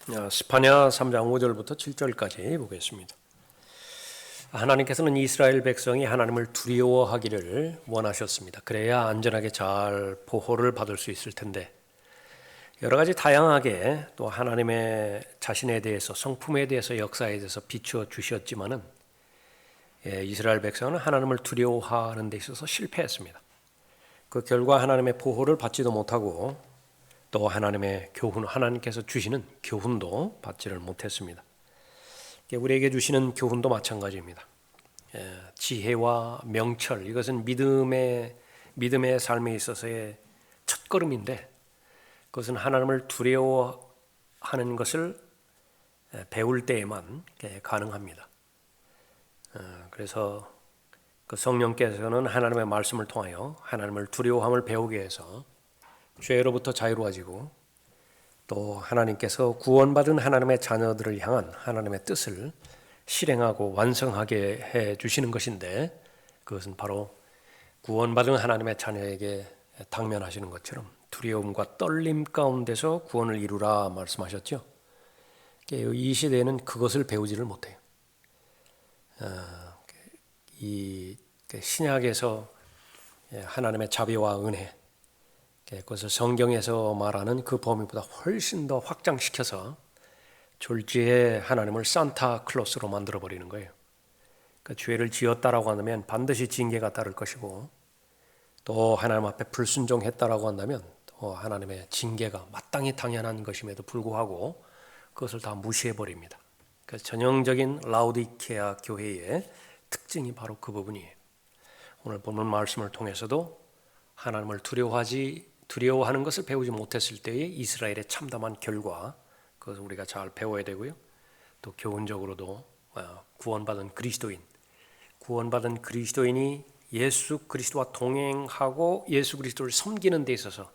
스파냐 3장 5절부터 7절까지 보겠습니다. 하나님께서는 이스라엘 백성이 하나님을 두려워하기를 원하셨습니다. 그래야 안전하게 잘 보호를 받을 수 있을 텐데 여러 가지 다양하게 또 하나님의 자신에 대해서 성품에 대해서 역사에 대해서 비추어 주셨지만은 이스라엘 백성은 하나님을 두려워하는 데 있어서 실패했습니다. 그 결과 하나님의 보호를 받지도 못하고 또 하나님의 교훈, 하나님께서 주시는 교훈도 받지를 못했습니다. 우리에게 주시는 교훈도 마찬가지입니다. 지혜와 명철, 이것은 믿음의 삶에 있어서의 첫걸음인데 그것은 하나님을 두려워하는 것을 배울 때에만 가능합니다. 그래서 그 성령께서는 하나님의 말씀을 통하여 하나님을 두려워함을 배우게 해서 죄로부터 자유로워지고 또 하나님께서 구원받은 하나님의 자녀들을 향한 하나님의 뜻을 실행하고 완성하게 해 주시는 것인데 그것은 바로 구원받은 하나님의 자녀에게 당면하시는 것처럼 두려움과 떨림 가운데서 구원을 이루라 말씀하셨죠. 이 시대에는 그것을 배우지를 못해요. 이 신약에서 하나님의 자비와 은혜, 그것을 성경에서 말하는 그 범위보다 훨씬 더 확장시켜서 졸지에 하나님을 산타클로스로 만들어버리는 거예요. 그러니까 죄를 지었다라고 한다면 반드시 징계가 따를 것이고 또 하나님 앞에 불순종했다라고 한다면 또 하나님의 징계가 마땅히 당연한 것임에도 불구하고 그것을 다 무시해버립니다. 그래서 전형적인 라오디케아 교회의 특징이 바로 그 부분이에요. 오늘 본문 말씀을 통해서도 하나님을 두려워하는 것을 배우지 못했을 때의 이스라엘의 참담한 결과, 그것을 우리가 잘 배워야 되고요. 또 교훈적으로도 구원받은 그리스도인이 예수 그리스도와 동행하고 예수 그리스도를 섬기는 데 있어서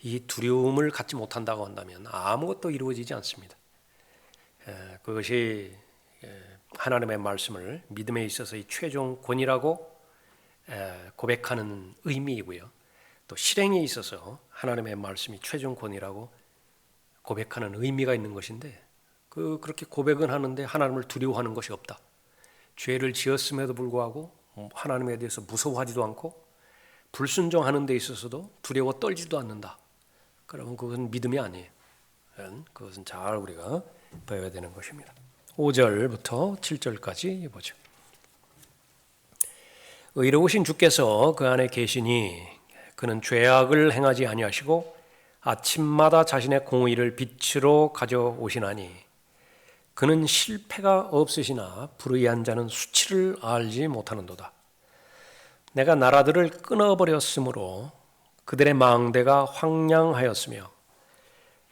이 두려움을 갖지 못한다고 한다면 아무것도 이루어지지 않습니다. 그것이 하나님의 말씀을 믿음에 있어서의 최종 권위라고 고백하는 의미이고요. 또 실행에 있어서 하나님의 말씀이 최종 권위라고 고백하는 의미가 있는 것인데 그렇게 고백은 하는데 하나님을 두려워하는 것이 없다. 죄를 지었음에도 불구하고 하나님에 대해서 무서워하지도 않고 불순종하는 데 있어서도 두려워 떨지도 않는다. 그러면 그것은 믿음이 아니에요. 그것은 잘 우리가 배워야 되는 것입니다. 5절부터 7절까지 보죠. 의로우신 주께서 그 안에 계시니 그는 죄악을 행하지 아니하시고 아침마다 자신의 공의를 빛으로 가져오시나니 그는 실패가 없으시나 불의한 자는 수치를 알지 못하는도다. 내가 나라들을 끊어버렸으므로 그들의 망대가 황량하였으며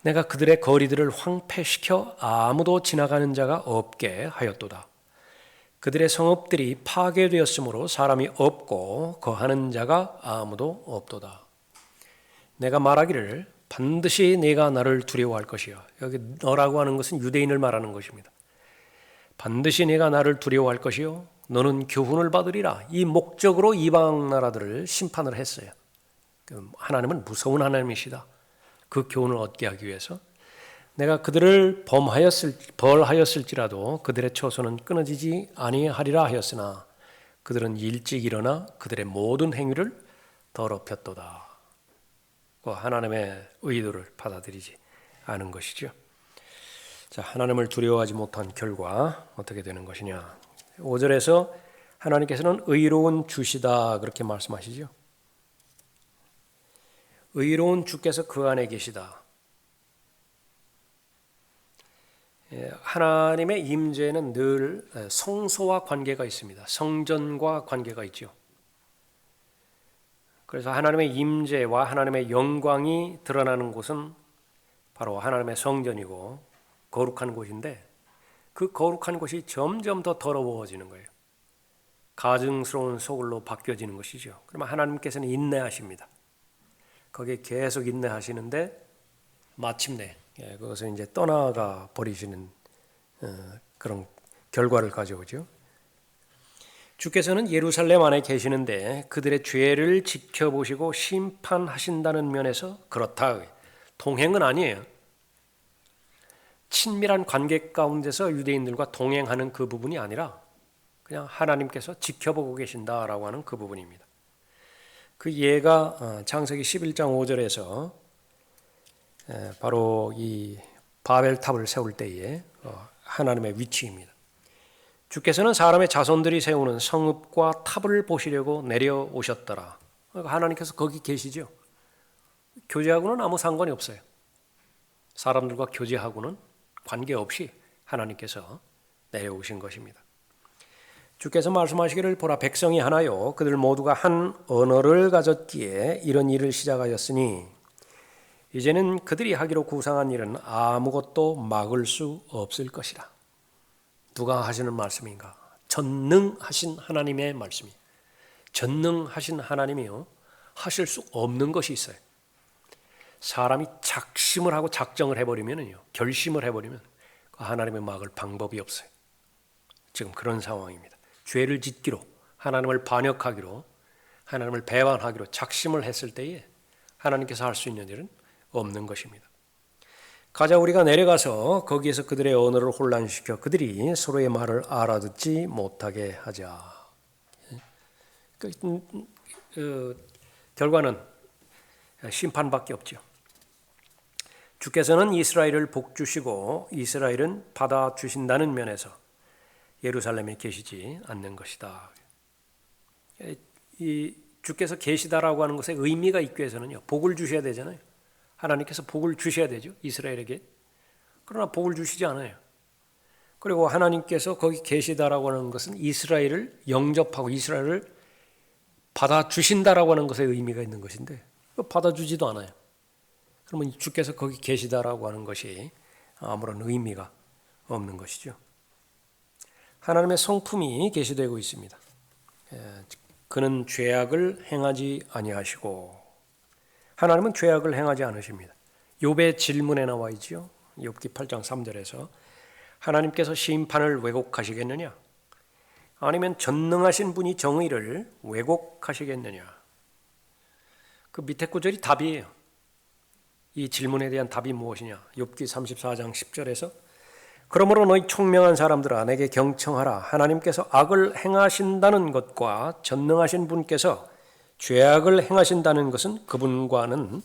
내가 그들의 거리들을 황폐시켜 아무도 지나가는 자가 없게 하였도다. 그들의 성읍들이 파괴되었으므로 사람이 없고 거하는 자가 아무도 없도다. 내가 말하기를 반드시 네가 나를 두려워할 것이요. 여기 너라고 하는 것은 유대인을 말하는 것입니다. 반드시 네가 나를 두려워할 것이요. 너는 교훈을 받으리라. 이 목적으로 이방 나라들을 심판을 했어요. 하나님은 무서운 하나님이시다. 그 교훈을 얻게 하기 위해서 내가 그들을 벌하였을지라도 그들의 처소는 끊어지지 아니하리라 하였으나 그들은 일찍 일어나 그들의 모든 행위를 더럽혔도다. 하나님의 의도를 받아들이지 않은 것이죠. 자, 하나님을 두려워하지 못한 결과 어떻게 되는 것이냐. 5절에서 하나님께서는 의로운 주시다 그렇게 말씀하시죠. 의로운 주께서 그 안에 계시다. 하나님의 임재는 늘 성소와 관계가 있습니다. 성전과 관계가 있죠. 그래서 하나님의 임재와 하나님의 영광이 드러나는 곳은 바로 하나님의 성전이고 거룩한 곳인데 그 거룩한 곳이 점점 더 더러워지는 거예요. 가증스러운 소굴로 바뀌어지는 것이죠. 그러면 하나님께서는 인내하십니다. 거기에 계속 인내하시는데 마침내 그것을 이제 떠나가 버리시는 그런 결과를 가져오죠. 주께서는 예루살렘 안에 계시는데 그들의 죄를 지켜보시고 심판하신다는 면에서 그렇다. 동행은 아니에요. 친밀한 관계 가운데서 유대인들과 동행하는 그 부분이 아니라 그냥 하나님께서 지켜보고 계신다라고 하는 그 부분입니다. 그 예가 창세기 11장 5절에서 바로 이 바벨탑을 세울 때의 하나님의 위치입니다. 주께서는 사람의 자손들이 세우는 성읍과 탑을 보시려고 내려오셨더라. 하나님께서 거기 계시죠. 교제하고는 아무 상관이 없어요. 사람들과 교제하고는 관계없이 하나님께서 내려오신 것입니다. 주께서 말씀하시기를 보라 백성이 하나요 그들 모두가 한 언어를 가졌기에 이런 일을 시작하였으니 이제는 그들이 하기로 구상한 일은 아무것도 막을 수 없을 것이라. 누가 하시는 말씀인가? 전능하신 하나님의 말씀이에요. 전능하신 하나님이요 하실 수 없는 것이 있어요. 사람이 작심을 하고 작정을 해버리면요 결심을 해버리면 하나님의 막을 방법이 없어요. 지금 그런 상황입니다. 죄를 짓기로 하나님을 반역하기로 하나님을 배반하기로 작심을 했을 때에 하나님께서 할 수 있는 일은 없는 것입니다. 가자 우리가 내려가서 거기에서 그들의 언어를 혼란시켜 그들이 서로의 말을 알아듣지 못하게 하자. 결과는 심판밖에 없죠. 주께서는 이스라엘을 복주시고 이스라엘은 받아주신다는 면에서 예루살렘에 계시지 않는 것이다. 이 주께서 계시다라고 하는 것에 의미가 있기 위해서는요 복을 주셔야 되잖아요. 하나님께서 복을 주셔야 되죠 이스라엘에게. 그러나 복을 주시지 않아요. 그리고 하나님께서 거기 계시다라고 하는 것은 이스라엘을 영접하고 이스라엘을 받아주신다라고 하는 것에 의미가 있는 것인데 받아주지도 않아요. 그러면 주께서 거기 계시다라고 하는 것이 아무런 의미가 없는 것이죠. 하나님의 성품이 계시되고 있습니다. 그는 죄악을 행하지 아니하시고 하나님은 죄악을 행하지 않으십니다. 욥의 질문에 나와 있죠. 욥기 8장 3절에서 하나님께서 심판을 왜곡하시겠느냐? 아니면 전능하신 분이 정의를 왜곡하시겠느냐? 그 밑에 구절이 답이에요. 이 질문에 대한 답이 무엇이냐? 욥기 34장 10절에서 그러므로 너희 총명한 사람들아 내게 경청하라. 하나님께서 악을 행하신다는 것과 전능하신 분께서 죄악을 행하신다는 것은 그분과는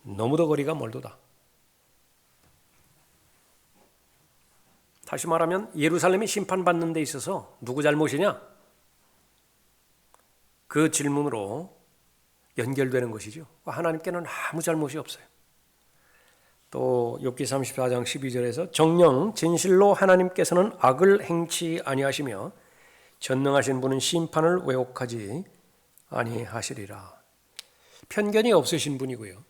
너무도 거리가 멀도다. 다시 말하면 예루살렘이 심판받는 데 있어서 누구 잘못이냐? 그 질문으로 연결되는 것이죠. 하나님께는 아무 잘못이 없어요. 또 욥기 34장 12절에서 정녕 진실로 하나님께서는 악을 행치 아니하시며 전능하신 분은 심판을 왜곡하지 아니하시리라. 편견이 없으신 분이고요.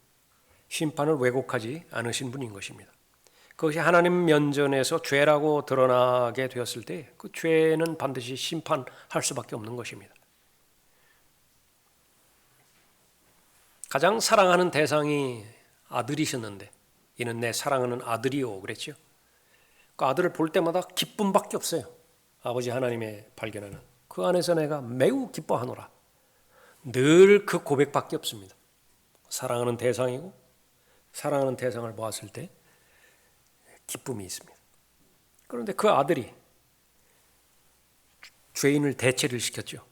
심판을 왜곡하지 않으신 분인 것입니다. 그것이 하나님 면전에서 죄라고 드러나게 되었을 때 그 죄는 반드시 심판할 수밖에 없는 것입니다. 가장 사랑하는 대상이 아들이셨는데 이는 내 사랑하는 아들이요 그랬죠. 그 아들을 볼 때마다 기쁨밖에 없어요. 아버지 하나님의 발견하는 그 안에서 내가 매우 기뻐하노라. 늘 그 고백밖에 없습니다. 사랑하는 대상이고 사랑하는 대상을 보았을 때 기쁨이 있습니다. 그런데 그 아들이 죄인을 대체를 시켰죠.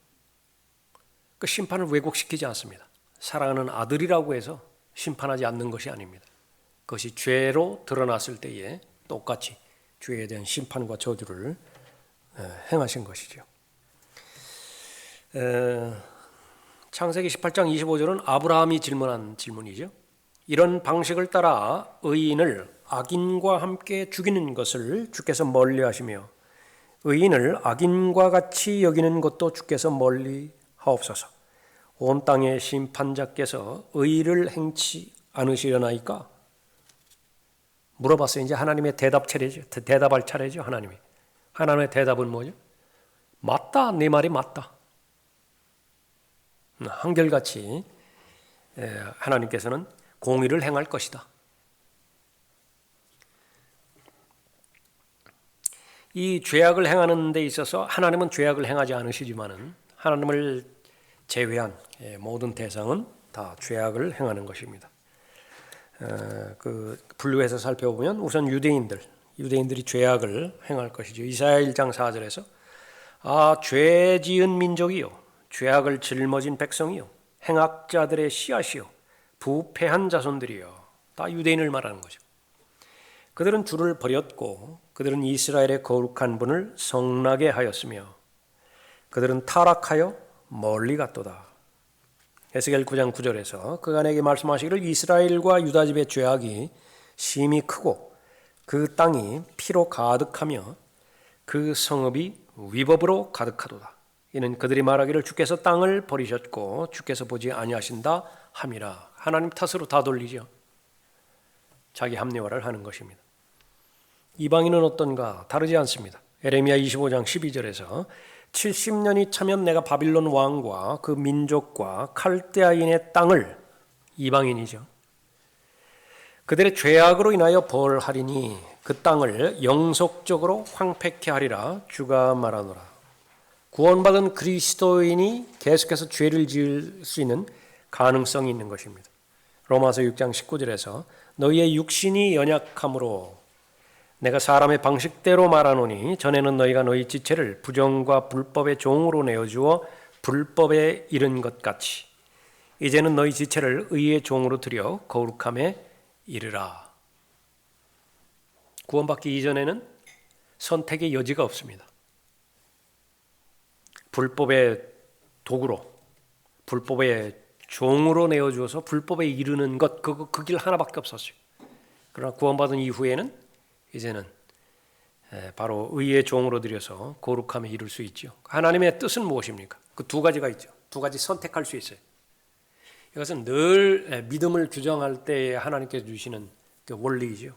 그 심판을 왜곡시키지 않습니다. 사랑하는 아들이라고 해서 심판하지 않는 것이 아닙니다. 그것이 죄로 드러났을 때에 똑같이 죄에 대한 심판과 저주를 행하신 것이죠. 창세기 18장 25절은 아브라함이 질문한 질문이죠. 이런 방식을 따라 의인을 악인과 함께 죽이는 것을 주께서 멀리하시며 의인을 악인과 같이 여기는 것도 주께서 멀리하옵소서. 온 땅의 심판자께서 의를 행치 않으시려나이까? 물어봤어요. 이제 하나님의 대답할 차례죠. 하나님의 대답은 뭐죠? 맞다. 네 말이 맞다. 한결같이 하나님께서는 공의를 행할 것이다. 이 죄악을 행하는 데 있어서 하나님은 죄악을 행하지 않으시지만은 하나님을 제외한 모든 대상은 다 죄악을 행하는 것입니다. 그 분류해서 살펴보면 우선 유대인들이 죄악을 행할 것이죠. 이사야 1장 4절에서 죄 지은 민족이요 죄악을 짊어진 백성이요 행악자들의 씨앗이요 부패한 자손들이요. 다 유대인을 말하는 거죠. 그들은 주를 버렸고 그들은 이스라엘의 거룩한 분을 성나게 하였으며 그들은 타락하여 멀리 갔도다. 에스겔 9장 9절에서 그간에게 말씀하시기를 이스라엘과 유다 집의 죄악이 심히 크고 그 땅이 피로 가득하며 그 성읍이 위법으로 가득하도다. 이는 그들이 말하기를 주께서 땅을 버리셨고 주께서 보지 아니하신다 함이라. 하나님 탓으로 다 돌리죠. 자기 합리화를 하는 것입니다. 이방인은 어떤가? 다르지 않습니다. 에레미야 25장 12절에서 70년이 차면 내가 바빌론 왕과 그 민족과 칼데아인의 땅을, 이방인이죠, 그들의 죄악으로 인하여 벌하리니 그 땅을 영속적으로 황폐케 하리라 주가 말하노라. 구원받은 그리스도인이 계속해서 죄를 지을 수 있는 가능성이 있는 것입니다. 로마서 6장 19절에서 너희의 육신이 연약함으로 내가 사람의 방식대로 말하노니 전에는 너희가 너희 지체를 부정과 불법의 종으로 내어주어 불법에 이른 것 같이 이제는 너희 지체를 의의 종으로 들여 거룩함에 이르라. 구원받기 이전에는 선택의 여지가 없습니다. 불법의 도구로, 불법의 종으로 내어주어서 불법에 이르는 것, 그 길 하나밖에 없었어요. 그러나 구원받은 이후에는 이제는 바로 의의 종으로 들여서 거룩함에 이룰 수 있죠. 하나님의 뜻은 무엇입니까? 그 두 가지가 있죠. 두 가지 선택할 수 있어요. 이것은 늘 믿음을 규정할 때 하나님께서 주시는 그 원리이죠.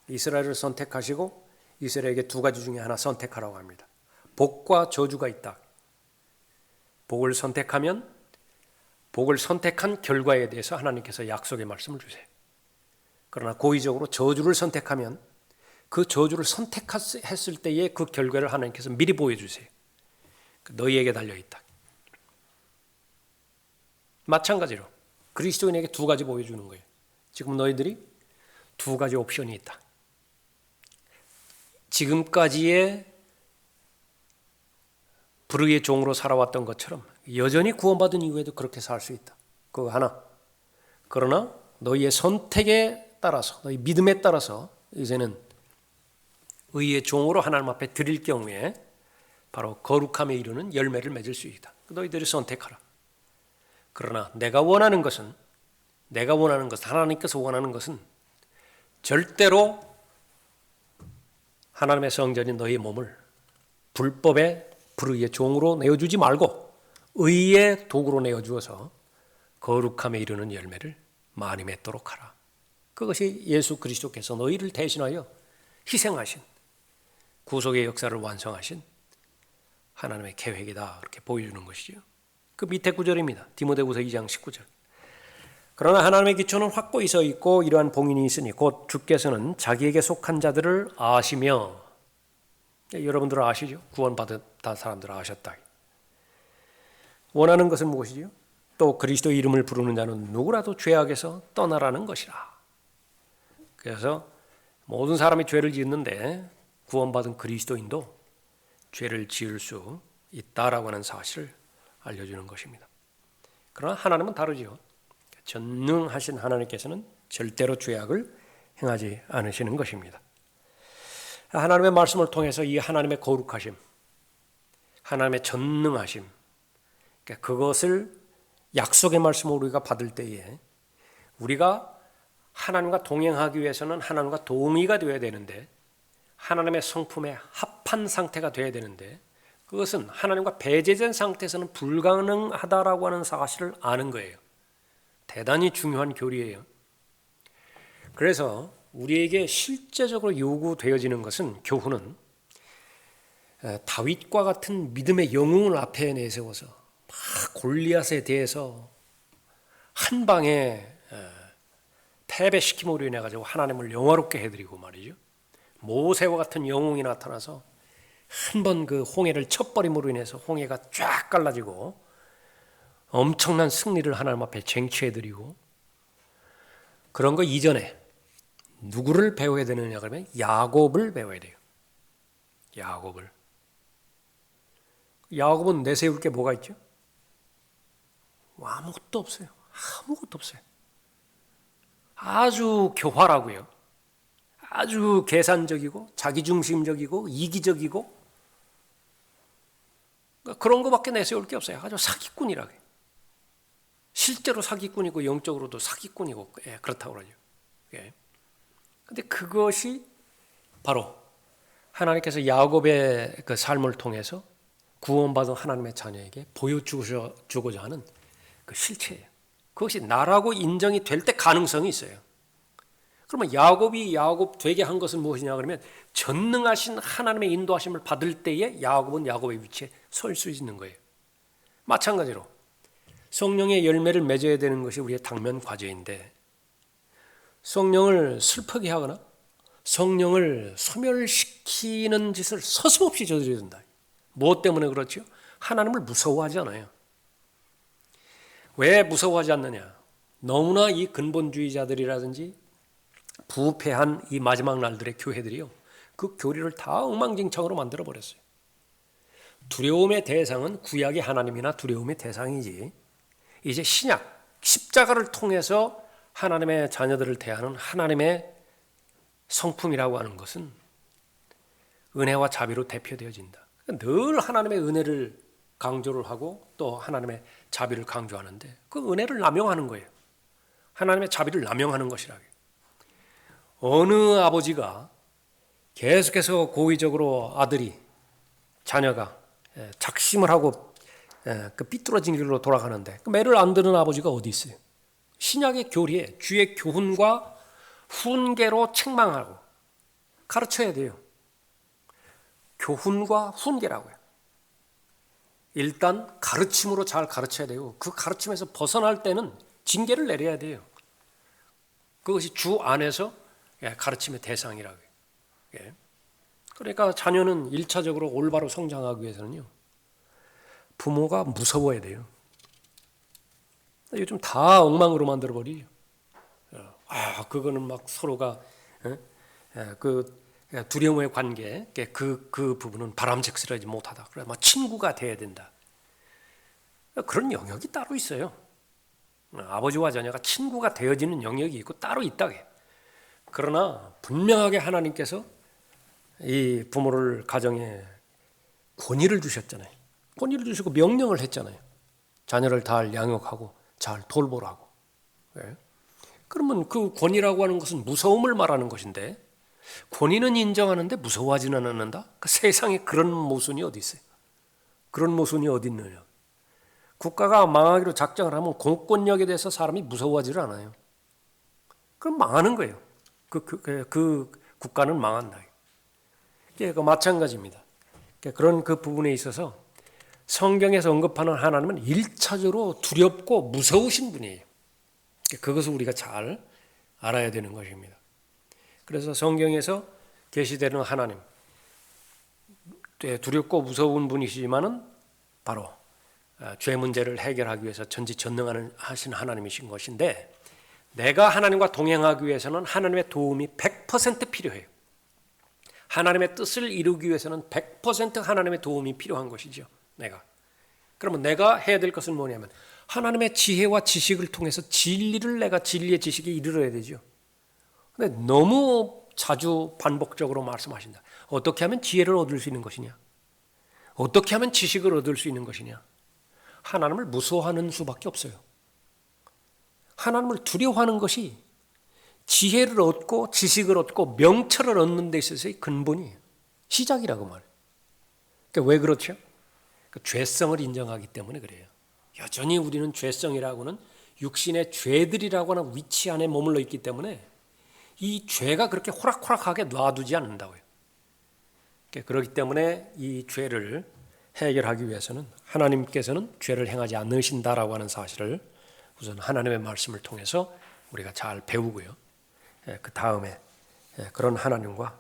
이스라엘을 선택하시고 이스라엘에게 두 가지 중에 하나 선택하라고 합니다. 복과 저주가 있다. 복을 선택하면 복을 선택한 결과에 대해서 하나님께서 약속의 말씀을 주세요. 그러나 고의적으로 저주를 선택하면 그 저주를 선택했을 때의 그 결과를 하나님께서 미리 보여주세요. 너희에게 달려있다. 마찬가지로 그리스도인에게 두 가지 보여주는 거예요. 지금 너희들이 두 가지 옵션이 있다. 지금까지의 불의의 종으로 살아왔던 것처럼 여전히 구원받은 이후에도 그렇게 살 수 있다. 그거 하나. 그러나 너희의 선택에 따라서, 너희 믿음에 따라서 이제는 의의 종으로 하나님 앞에 드릴 경우에 바로 거룩함에 이르는 열매를 맺을 수 있다. 너희들이 선택하라. 그러나 내가 원하는 것은 하나님께서 원하는 것은 절대로 하나님의 성전인 너희의 몸을 불법의 불의의 종으로 내어주지 말고 의의 도구로 내어주어서 거룩함에 이르는 열매를 많이 맺도록 하라. 그것이 예수 그리스도께서 너희를 대신하여 희생하신 구속의 역사를 완성하신 하나님의 계획이다. 그렇게 보여주는 것이죠. 그 밑에 구절입니다. 디모데후서 2장 19절. 그러나 하나님의 기초는 확고히 서 있고 이러한 봉인이 있으니 곧 주께서는 자기에게 속한 자들을 아시며, 여러분들은 아시죠? 구원받은 사람들은 아셨다. 원하는 것은 무엇이죠? 또 그리스도 이름을 부르는 자는 누구라도 죄악에서 떠나라는 것이라. 그래서 모든 사람이 죄를 짓는데 구원받은 그리스도인도 죄를 지을 수 있다라고 하는 사실을 알려주는 것입니다. 그러나 하나님은 다르죠. 전능하신 하나님께서는 절대로 죄악을 행하지 않으시는 것입니다. 하나님의 말씀을 통해서 이 하나님의 거룩하심, 하나님의 전능하심, 그것을 약속의 말씀으로 우리가 받을 때에 우리가 하나님과 동행하기 위해서는 하나님과 동의가 되어야 되는데, 하나님의 성품에 합한 상태가 되어야 되는데, 그것은 하나님과 배제된 상태에서는 불가능하다라고 하는 사실을 아는 거예요. 대단히 중요한 교리예요. 그래서 우리에게 실제적으로 요구되어지는 것은, 교훈은 다윗과 같은 믿음의 영웅을 앞에 내세워서 막 골리앗에 대해서 한 방에 패배시킴으로 인해 가지고 하나님을 영화롭게 해드리고 말이죠. 모세와 같은 영웅이 나타나서 한 번 그 홍해를 쳐버림으로 인해서 홍해가 쫙 갈라지고 엄청난 승리를 하나님 앞에 쟁취해드리고, 그런 거 이전에 누구를 배워야 되느냐 그러면 야곱을 배워야 돼요. 야곱을. 야곱은 내세울 게 뭐가 있죠? 아무것도 없어요. 아무것도 없어요. 아주 교활하고요. 아주 계산적이고 자기중심적이고 이기적이고 그런 거밖에 내세울 게 없어요. 아주 사기꾼이라고 해요. 실제로 사기꾼이고 영적으로도 사기꾼이고 그렇다고 그러죠. 그런데 그것이 바로 하나님께서 야곱의 그 삶을 통해서 구원받은 하나님의 자녀에게 보여주고자 하는 그 실체예요. 그것이 나라고 인정이 될 때 가능성이 있어요. 그러면 야곱이 야곱 되게 한 것은 무엇이냐 그러면 전능하신 하나님의 인도하심을 받을 때에 야곱은 야곱의 위치에 설 수 있는 거예요. 마찬가지로 성령의 열매를 맺어야 되는 것이 우리의 당면 과제인데 성령을 슬프게 하거나 성령을 소멸시키는 짓을 서슴없이 저질러야 된다. 무엇 때문에 그렇죠? 하나님을 무서워하지 않아요. 왜 무서워하지 않느냐? 너무나 이 근본주의자들이라든지 부패한 이 마지막 날들의 교회들이요. 그 교리를 다 엉망진창으로 만들어버렸어요. 두려움의 대상은 구약의 하나님이나 두려움의 대상이지. 이제 신약, 십자가를 통해서 하나님의 자녀들을 대하는 하나님의 성품이라고 하는 것은 은혜와 자비로 대표되어진다. 늘 하나님의 은혜를 강조를 하고 또 하나님의 자비를 강조하는데 그 은혜를 남용하는 거예요. 하나님의 자비를 남용하는 것이라고요. 어느 아버지가 계속해서 고의적으로 아들이 자녀가 작심을 하고 그 삐뚤어진 길로 돌아가는데 그 매를 안 드는 아버지가 어디 있어요? 신약의 교리에 주의 교훈과 훈계로 책망하고 가르쳐야 돼요. 교훈과 훈계라고요. 일단 가르침으로 잘 가르쳐야 되고 그 가르침에서 벗어날 때는 징계를 내려야 돼요. 그것이 주 안에서 가르침의 대상이라고요. 그러니까 자녀는 1차적으로 올바로 성장하기 위해서는요. 부모가 무서워야 돼요. 요즘 다 엉망으로 만들어버리죠. 그거는 막 서로가 그 두려움의 관계, 그 부분은 바람직스러지 못하다. 그래, 막 친구가 돼야 된다. 그런 영역이 따로 있어요. 아버지와 자녀가 친구가 되어지는 영역이 있고 따로 있다. 그러나 분명하게 하나님께서 이 부모를 가정에 권위를 주셨잖아요. 권위를 주시고 명령을 했잖아요. 자녀를 잘 양육하고 잘 돌보라고. 그러면 그 권위라고 하는 것은 무서움을 말하는 것인데 권위는 인정하는데 무서워하지는 않는다? 그 세상에 그런 모순이 어디 있어요? 그런 모순이 어디 있느냐? 국가가 망하기로 작정을 하면 공권력에 대해서 사람이 무서워하지를 않아요. 그럼 망하는 거예요. 그 국가는 망한다. 그 마찬가지입니다. 그런 그 부분에 있어서 성경에서 언급하는 하나님은 1차적으로 두렵고 무서우신 분이에요. 그것을 우리가 잘 알아야 되는 것입니다. 그래서 성경에서 계시되는 하나님, 두렵고 무서운 분이시지만은 바로 죄 문제를 해결하기 위해서 전지전능하신 하나님이신 것인데 내가 하나님과 동행하기 위해서는 하나님의 도움이 100% 필요해요. 하나님의 뜻을 이루기 위해서는 100% 하나님의 도움이 필요한 것이죠. 그러면 내가 해야 될 것은 뭐냐면 하나님의 지혜와 지식을 통해서 진리를 내가 진리의 지식에 이르러야 되죠. 근데 너무 자주 반복적으로 말씀하신다. 어떻게 하면 지혜를 얻을 수 있는 것이냐? 어떻게 하면 지식을 얻을 수 있는 것이냐? 하나님을 무서워하는 수밖에 없어요. 하나님을 두려워하는 것이 지혜를 얻고 지식을 얻고 명철을 얻는 데 있어서의 근본이에요. 시작이라고 말해요. 그러니까 왜 그렇죠? 그 죄성을 인정하기 때문에 그래요. 여전히 우리는 죄성이라고는 육신의 죄들이라고 하는 위치 안에 머물러 있기 때문에 이 죄가 그렇게 호락호락하게 놔두지 않는다고요. 그렇기 때문에 이 죄를 해결하기 위해서는 하나님께서는 죄를 행하지 않으신다라고 하는 사실을 우선 하나님의 말씀을 통해서 우리가 잘 배우고요. 그 다음에 그런 하나님과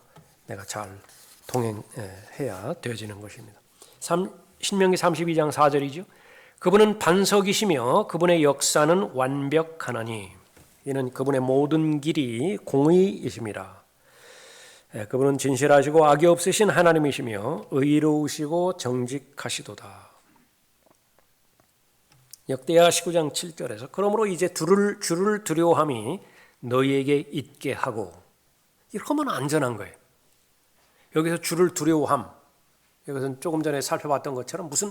내가 잘 동행해야 되어지는 것입니다. 신명기 32장 4절이죠. 그분은 반석이시며 그분의 역사는 완벽하나니. 이는 그분의 모든 길이 공의이심이라. 그분은 진실하시고 악이 없으신 하나님이시며 의로우시고 정직하시도다. 역대하 19장 7절에서 그러므로 이제 주를 두려워함이 너희에게 있게 하고, 이러면 안전한 거예요. 여기서 주를 두려워함, 이것은 조금 전에 살펴봤던 것처럼 무슨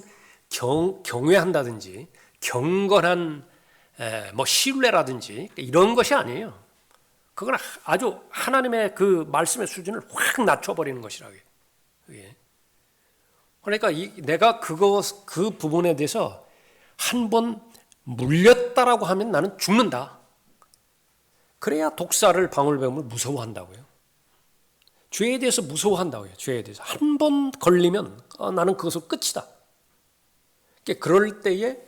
경외한다든지 경건한 신뢰라든지 이런 것이 아니에요. 그건 아주 하나님의 그 말씀의 수준을 확 낮춰버리는 것이라고요. 그러니까 내가 그 부분에 대해서 한번 물렸다라고 하면 나는 죽는다. 그래야 독사를 방울뱀을 무서워한다고요. 죄에 대해서 무서워한다고요. 죄에 대해서 한 번 걸리면 나는 그것으로 끝이다. 그럴 때에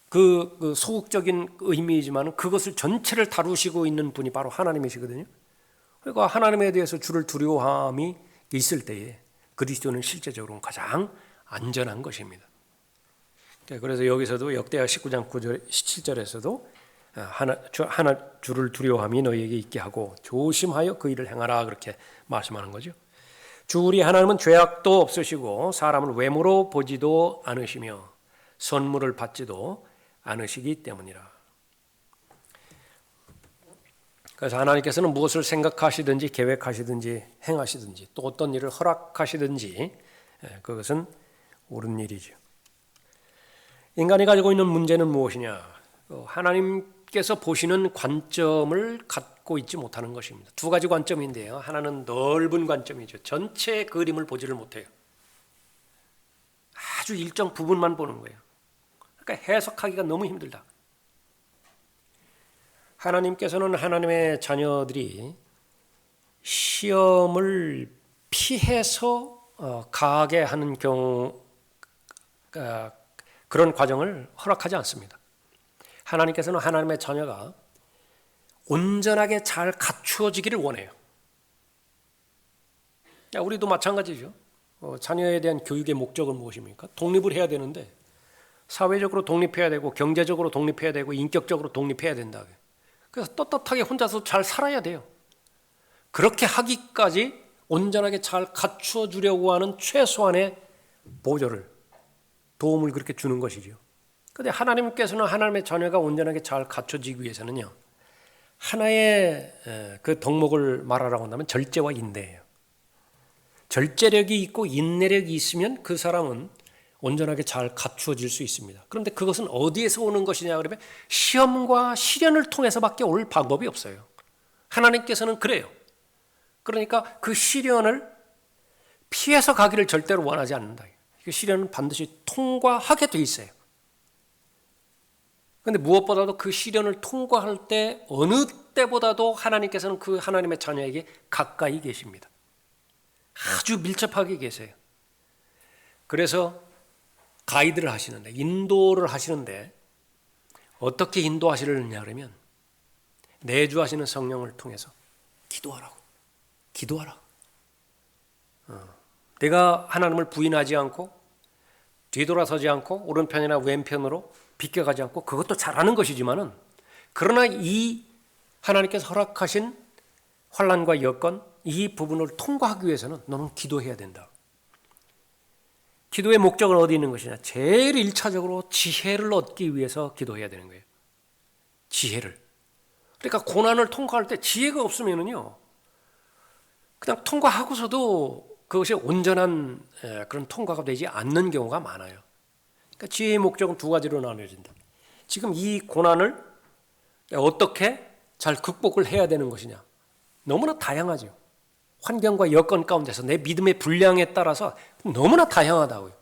그 소극적인 의미이지만 그것을 전체를 다루시고 있는 분이 바로 하나님이시거든요. 그러니까 하나님에 대해서 주를 두려워함이 있을 때에 그리스도는 실제적으로 가장 안전한 것입니다. 그래서 여기서도 역대하 19장 9절 17절에서도 주를 두려워함이 너희에게 있게 하고 조심하여 그 일을 행하라, 그렇게 말씀하는 거죠. 주 우리 하나님은 죄악도 없으시고 사람을 외모로 보지도 않으시며 선물을 받지도 않으시기 때문이라. 그래서 하나님께서는 무엇을 생각하시든지 계획하시든지 행하시든지 또 어떤 일을 허락하시든지 그것은 옳은 일이죠. 인간이 가지고 있는 문제는 무엇이냐? 하나님께서 보시는 관점을 갖고 있지 못하는 것입니다. 두 가지 관점인데요. 하나는 넓은 관점이죠. 전체 그림을 보지를 못해요. 아주 일정 부분만 보는 거예요. 그러니까 해석하기가 너무 힘들다. 하나님께서는 하나님의 자녀들이 시험을 피해서 가게 하는 경우, 그런 과정을 허락하지 않습니다. 하나님께서는 하나님의 자녀가 온전하게 잘 갖추어지기를 원해요. 우리도 마찬가지죠. 자녀에 대한 교육의 목적은 무엇입니까? 독립을 해야 되는데 사회적으로 독립해야 되고 경제적으로 독립해야 되고 인격적으로 독립해야 된다. 그래서 떳떳하게 혼자서 잘 살아야 돼요. 그렇게 하기까지 온전하게 잘 갖추어 주려고 하는 최소한의 보조를, 도움을 그렇게 주는 것이죠. 그런데 하나님께서는 하나님의 자녀가 온전하게 잘 갖춰지기 위해서는요, 하나의 그 덕목을 말하라고 한다면 절제와 인내예요. 절제력이 있고 인내력이 있으면 그 사람은 온전하게 잘 갖추어질 수 있습니다. 그런데 그것은 어디에서 오는 것이냐 그러면 시험과 시련을 통해서밖에 올 방법이 없어요. 하나님께서는 그래요. 그러니까 그 시련을 피해서 가기를 절대로 원하지 않는다. 그 시련은 반드시 통과하게 돼 있어요. 그런데 무엇보다도 그 시련을 통과할 때 어느 때보다도 하나님께서는 그 하나님의 자녀에게 가까이 계십니다. 아주 밀접하게 계세요. 그래서 가이드를 하시는데, 인도를 하시는데 어떻게 인도하시느냐 그러면 내주하시는 성령을 통해서 기도하라고. 내가 하나님을 부인하지 않고 뒤돌아서지 않고 오른편이나 왼편으로 비껴가지 않고, 그것도 잘하는 것이지만은, 그러나 이 하나님께서 허락하신 환난과 여건, 이 부분을 통과하기 위해서는 너는 기도해야 된다. 기도의 목적은 어디 있는 것이냐? 제일 1차적으로 지혜를 얻기 위해서 기도해야 되는 거예요. 지혜를. 그러니까 고난을 통과할 때 지혜가 없으면은요, 그냥 통과하고서도 그것이 온전한 그런 통과가 되지 않는 경우가 많아요. 그러니까 지혜의 목적은 두 가지로 나눠진다. 지금 이 고난을 어떻게 잘 극복을 해야 되는 것이냐? 너무나 다양하죠. 환경과 여건 가운데서 내 믿음의 분량에 따라서 너무나 다양하다고요.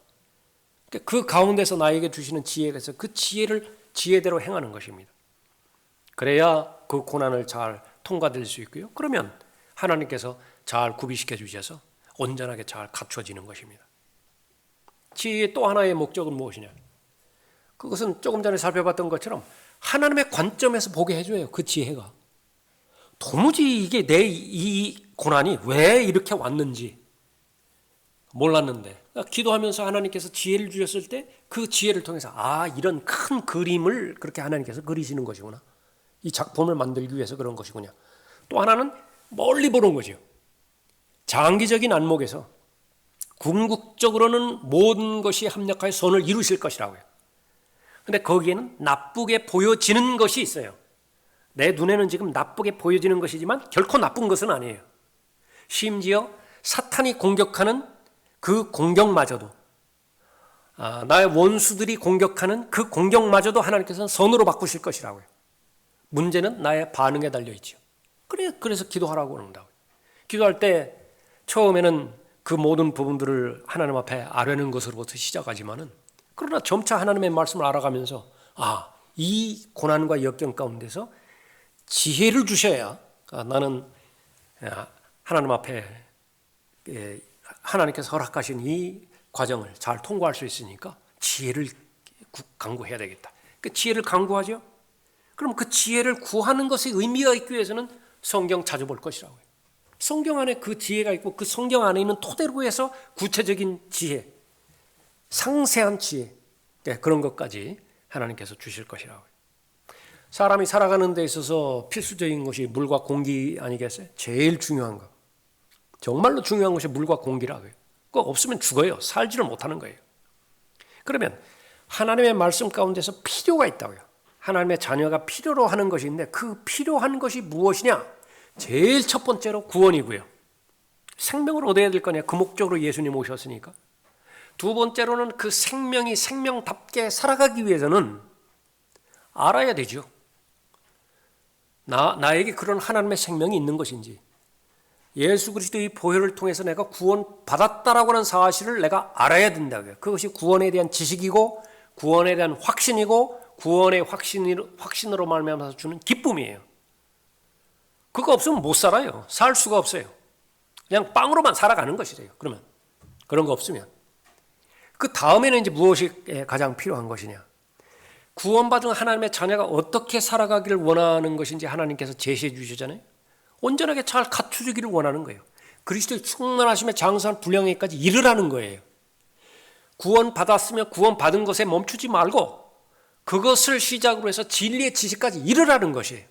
그 가운데서 나에게 주시는 지혜가 있어서 그 지혜를 지혜대로 행하는 것입니다. 그래야 그 고난을 잘 통과될 수 있고요. 그러면 하나님께서 잘 구비시켜 주셔서 온전하게 잘 갖춰지는 것입니다. 지혜의 또 하나의 목적은 무엇이냐? 그것은 조금 전에 살펴봤던 것처럼 하나님의 관점에서 보게 해줘요. 그 지혜가. 도무지 이게 내 이 고난이 왜 이렇게 왔는지 몰랐는데, 그러니까 기도하면서 하나님께서 지혜를 주셨을 때 그 지혜를 통해서 이런 큰 그림을 그렇게 하나님께서 그리시는 것이구나. 이 작품을 만들기 위해서 그런 것이군요. 또 하나는 멀리 보는 거죠. 장기적인 안목에서 궁극적으로는 모든 것이 합력하여 선을 이루실 것이라고요. 근데 거기에는 나쁘게 보여지는 것이 있어요. 내 눈에는 지금 나쁘게 보여지는 것이지만 결코 나쁜 것은 아니에요. 심지어 사탄이 공격하는 그 공격마저도, 나의 원수들이 공격하는 그 공격마저도 하나님께서는 선으로 바꾸실 것이라고요. 문제는 나의 반응에 달려있죠. 그래서 기도하라고 그런다고요. 기도할 때 처음에는 그 모든 부분들을 하나님 앞에 아뢰는 것으로부터 시작하지만은, 그러나 점차 하나님의 말씀을 알아가면서 이 고난과 역경 가운데서 지혜를 주셔야 나는 하나님 앞에 하나님께서 허락하신 이 과정을 잘 통과할 수 있으니까 지혜를 강구해야 되겠다. 그 지혜를 강구하죠. 그럼 그 지혜를 구하는 것에 의미가 있기 위해서는 성경 자주 볼 것이라고요. 성경 안에 그 지혜가 있고 그 성경 안에 있는 토대로 해서 구체적인 지혜, 상세한 지혜, 그런 것까지 하나님께서 주실 것이라고요. 사람이 살아가는 데 있어서 필수적인 것이 물과 공기 아니겠어요? 제일 중요한 거. 정말로 중요한 것이 물과 공기라고요. 그거 없으면 죽어요. 살지를 못하는 거예요. 그러면 하나님의 말씀 가운데서 필요가 있다고요. 하나님의 자녀가 필요로 하는 것이 있는데 그 필요한 것이 무엇이냐? 제일 첫 번째로 구원이고요. 생명을 얻어야 될 거냐? 그 목적으로 예수님 오셨으니까. 두 번째로는 그 생명이 생명답게 살아가기 위해서는 알아야 되죠. 나에게 그런 하나님의 생명이 있는 것인지, 예수 그리스도의 보혈을 통해서 내가 구원받았다라고 하는 사실을 내가 알아야 된다고요. 그것이 구원에 대한 지식이고 구원에 대한 확신이고 구원의 확신으로 말미암아서 주는 기쁨이에요. 그거 없으면 못 살아요. 살 수가 없어요. 그냥 빵으로만 살아가는 것이래요. 그러면 그런 거 없으면 그 다음에는 이제 무엇이 가장 필요한 것이냐? 구원받은 하나님의 자녀가 어떻게 살아가기를 원하는 것인지 하나님께서 제시해 주시잖아요. 온전하게 잘 갖추기를 원하는 거예요. 그리스도의 충만하심에 장수한 분량에까지 이르라는 거예요. 구원받았으면 구원받은 것에 멈추지 말고 그것을 시작으로 해서 진리의 지식까지 이르라는 것이에요.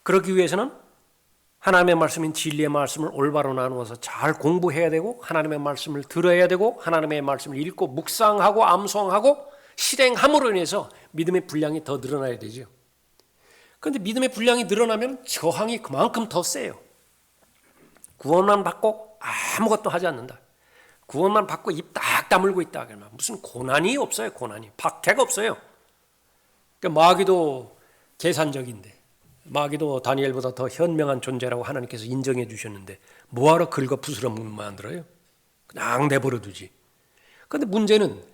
그러기 위해서는 하나님의 말씀인 진리의 말씀을 올바로 나누어서 잘 공부해야 되고 하나님의 말씀을 들어야 되고 하나님의 말씀을 읽고 묵상하고 암송하고 실행함으로 인해서 믿음의 분량이 더 늘어나야 되죠. 그런데 믿음의 분량이 늘어나면 저항이 그만큼 더 세요. 구원만 받고 아무것도 하지 않는다. 구원만 받고 입 딱 다물고 있다. 그러면 무슨 고난이 없어요. 고난이. 박해가 없어요. 그러니까 마귀도 계산적인데, 마귀도 다니엘보다 더 현명한 존재라고 하나님께서 인정해 주셨는데 뭐하러 긁어 부스러 만들어요? 그냥 내버려 두지. 그런데 문제는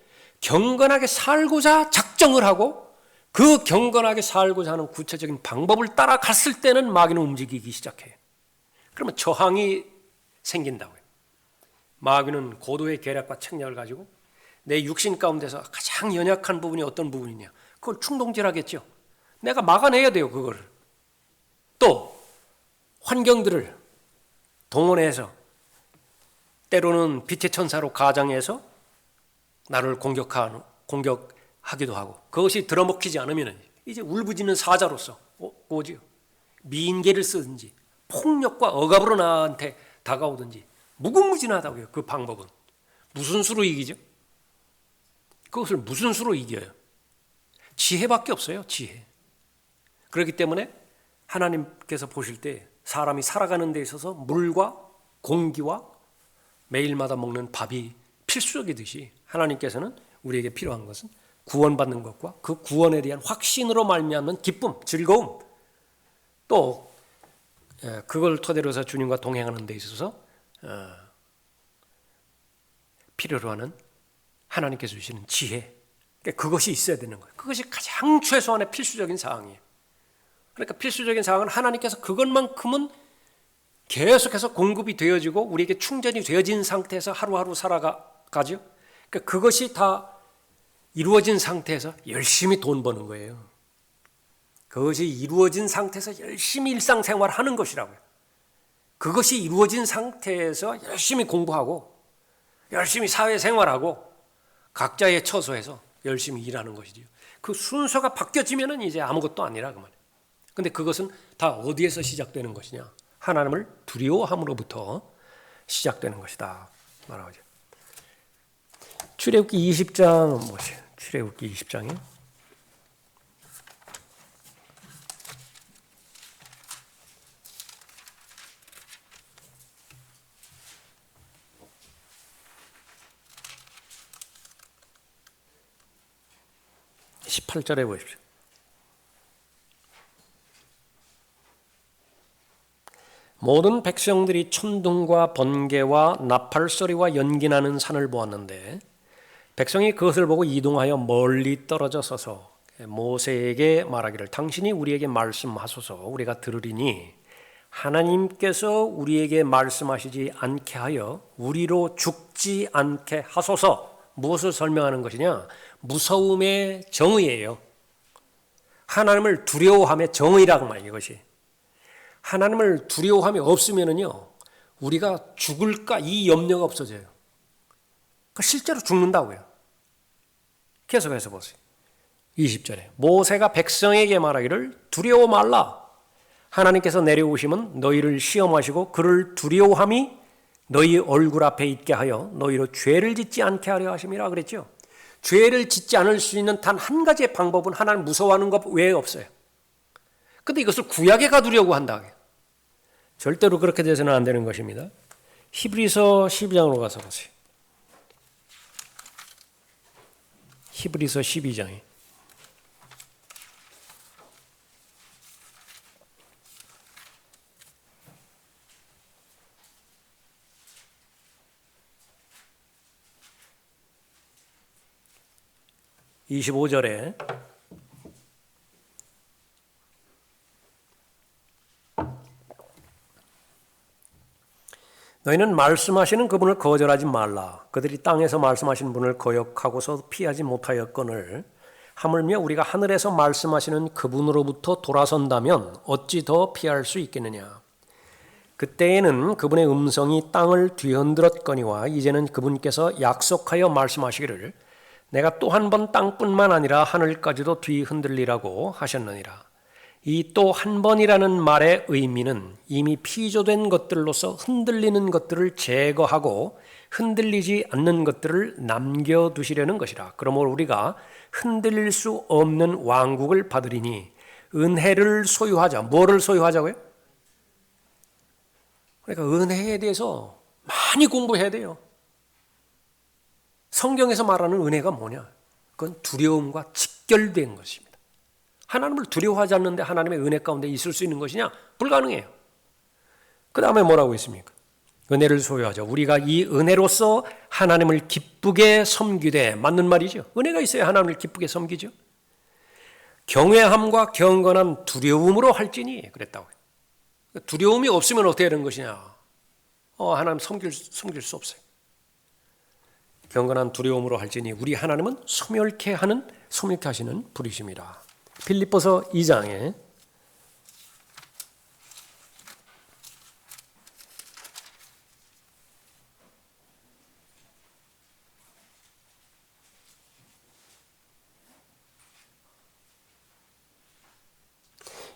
경건하게 살고자 작정을 하고 그 경건하게 살고자 하는 구체적인 방법을 따라갔을 때는 마귀는 움직이기 시작해요. 그러면 저항이 생긴다고요. 마귀는 고도의 계략과 책략을 가지고 내 육신 가운데서 가장 연약한 부분이 어떤 부분이냐, 그걸 충동질하겠죠. 내가 막아내야 돼요. 그거를. 또 환경들을 동원해서 때로는 빛의 천사로 가장해서 나를 공격하기도 하고, 그것이 들어먹히지 않으면 이제 울부짖는 사자로서 오지요. 미인계를 쓰든지 폭력과 억압으로 나한테 다가오든지 무궁무진하다고요. 그 방법은 무슨 수로 이기죠? 그것을 무슨 수로 이겨요? 지혜밖에 없어요. 지혜. 그렇기 때문에 하나님께서 보실 때 사람이 살아가는 데 있어서 물과 공기와 매일마다 먹는 밥이 필수적이듯이 하나님께서는 우리에게 필요한 것은 구원받는 것과 그 구원에 대한 확신으로 말미암는 기쁨, 즐거움, 또 그걸 토대로 해서 주님과 동행하는 데 있어서 필요로 하는 하나님께서 주시는 지혜, 그것이 있어야 되는 거예요. 그것이 가장 최소한의 필수적인 사항이에요. 그러니까 필수적인 사항은 하나님께서 그것만큼은 계속해서 공급이 되어지고 우리에게 충전이 되어진 상태에서 하루하루 살아가죠. 그러니까 그것이 다 이루어진 상태에서 열심히 돈 버는 거예요. 그것이 이루어진 상태에서 열심히 일상생활하는 것이라고요. 그것이 이루어진 상태에서 열심히 공부하고 열심히 사회생활하고 각자의 처소에서 열심히 일하는 것이죠. 그 순서가 바뀌어지면 이제 아무것도 아니라 그 말이에요. 근데 그것은 다 어디에서 시작되는 것이냐? 하나님을 두려워함으로부터 시작되는 것이다 말하죠. 출애굽기 20장 뭐지? 출애굽기 20장이 18절에 보십시오. 모든 백성들이 천둥과 번개와 나팔 소리와 연기나는 산을 보았는데 백성이 그것을 보고 이동하여 멀리 떨어져 서서 모세에게 말하기를 당신이 우리에게 말씀하소서 우리가 들으리니 하나님께서 우리에게 말씀하시지 않게 하여 우리로 죽지 않게 하소서. 무엇을 설명하는 것이냐? 무서움의 정의예요. 하나님을 두려워함의 정의라고 말이에요. 이것이. 하나님을 두려워함이 없으면은요, 우리가 죽을까 이 염려가 없어져요. 실제로 죽는다고요. 계속해서 보세요. 20절에 모세가 백성에게 말하기를 두려워 말라. 하나님께서 내려오시면 너희를 시험하시고 그를 두려워함이 너희 얼굴 앞에 있게 하여 너희로 죄를 짓지 않게 하려 하심이라 그랬죠. 죄를 짓지 않을 수 있는 단 한 가지의 방법은 하나님 무서워하는 것 외에 없어요. 근데 이것을 구약에 가두려고 한다. 절대로 그렇게 돼서는 안 되는 것입니다. 히브리서 12장으로 가서 보세요. 히브리서 12장에 25절에 너희는 말씀하시는 그분을 거절하지 말라. 그들이 땅에서 말씀하시는 분을 거역하고서 피하지 못하였거늘 하물며 우리가 하늘에서 말씀하시는 그분으로부터 돌아선다면 어찌 더 피할 수 있겠느냐. 그때에는 그분의 음성이 땅을 뒤흔들었거니와 이제는 그분께서 약속하여 말씀하시기를 내가 또 한 번 땅뿐만 아니라 하늘까지도 뒤흔들리라고 하셨느니라. 이 또 한 번이라는 말의 의미는 이미 피조된 것들로서 흔들리는 것들을 제거하고 흔들리지 않는 것들을 남겨두시려는 것이라. 그러므로 우리가 흔들릴 수 없는 왕국을 받으리니 은혜를 소유하자. 뭐를 소유하자고요? 그러니까 은혜에 대해서 많이 공부해야 돼요. 성경에서 말하는 은혜가 뭐냐? 그건 두려움과 직결된 것입니다. 하나님을 두려워하지 않는데 하나님의 은혜 가운데 있을 수 있는 것이냐? 불가능해요. 그 다음에 뭐라고 있습니까? 은혜를 소유하자. 우리가 이 은혜로서 하나님을 기쁘게 섬기되, 맞는 말이죠. 은혜가 있어야 하나님을 기쁘게 섬기죠. 경외함과 경건한 두려움으로 할지니 그랬다고요. 두려움이 없으면 어떻게 되는 것이냐? 하나님 섬길 수 없어요. 경건한 두려움으로 할지니 우리 하나님은 소멸케 하시는 분이십니다. 빌립보서 2장에